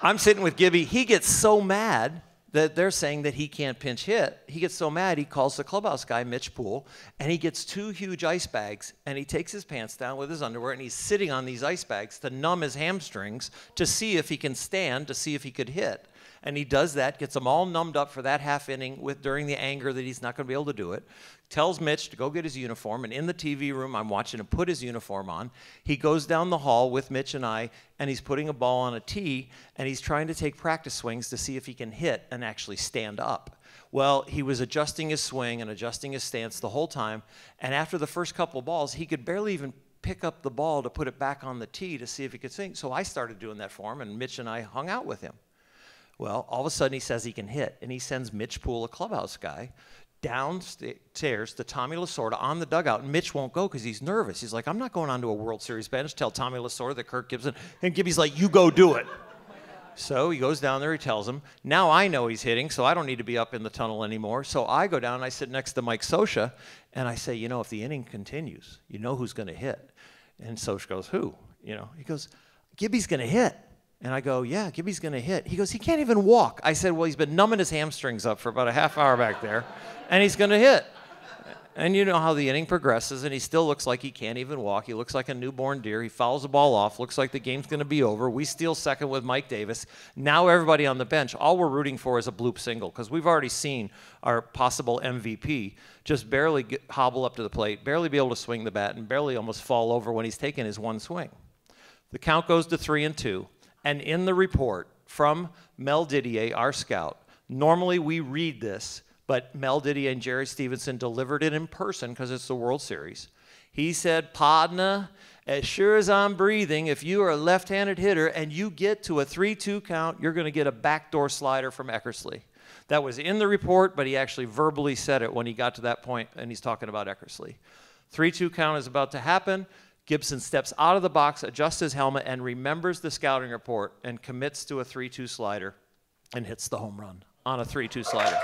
I'm sitting with Gibby. He gets so mad that they're saying that he can't pinch hit. He gets so mad, he calls the clubhouse guy, Mitch Poole, and he gets 2 huge ice bags, and he takes his pants down with his underwear, and he's sitting on these ice bags to numb his hamstrings to see if he can stand, to see if he could hit. And he does that, gets them all numbed up for that half inning during the anger that he's not going to be able to do it. Tells Mitch to go get his uniform, and in the TV room, I'm watching him put his uniform on. He goes down the hall with Mitch and I, and he's putting a ball on a tee, and he's trying to take practice swings to see if he can hit and actually stand up. Well, he was adjusting his swing and adjusting his stance the whole time, and after the first couple of balls, he could barely even pick up the ball to put it back on the tee to see if he could swing. So I started doing that for him, and Mitch and I hung out with him. Well, all of a sudden he says he can hit, and he sends Mitch Poole, a clubhouse guy, downstairs to Tommy Lasorda on the dugout, and Mitch won't go because he's nervous. He's like, I'm not going onto a World Series bench. Tell Tommy Lasorda that Kirk Gibson, and Gibby's like, you go do it. So he goes down there, he tells him. Now I know he's hitting, so I don't need to be up in the tunnel anymore. So I go down, and I sit next to Mike Scioscia, and I say, you know, if the inning continues, you know who's going to hit. And Scioscia goes, who? You know, he goes, Gibby's going to hit. And I go, yeah, Gibby's going to hit. He goes, he can't even walk. I said, well, he's been numbing his hamstrings up for about a half hour back there, and he's going to hit. And you know how the inning progresses, and he still looks like he can't even walk. He looks like a newborn deer. He fouls the ball off. Looks like the game's going to be over. We steal second with Mike Davis. Now everybody on the bench, all we're rooting for is a bloop single, because we've already seen our possible MVP just barely hobble up to the plate, barely be able to swing the bat, and barely almost fall over when he's taking his one swing. The count goes to 3-2. And in the report from Mel Didier, our scout, normally we read this, but Mel Didier and Jerry Stevenson delivered it in person because it's the World Series. He said, "Podna, as sure as I'm breathing, if you are a left-handed hitter and you get to a 3-2 count, you're going to get a backdoor slider from Eckersley." That was in the report, but he actually verbally said it when he got to that point, and he's talking about Eckersley. 3-2 count is about to happen. Gibson steps out of the box, adjusts his helmet, and remembers the scouting report and commits to a 3-2 slider and hits the home run on a 3-2 slider.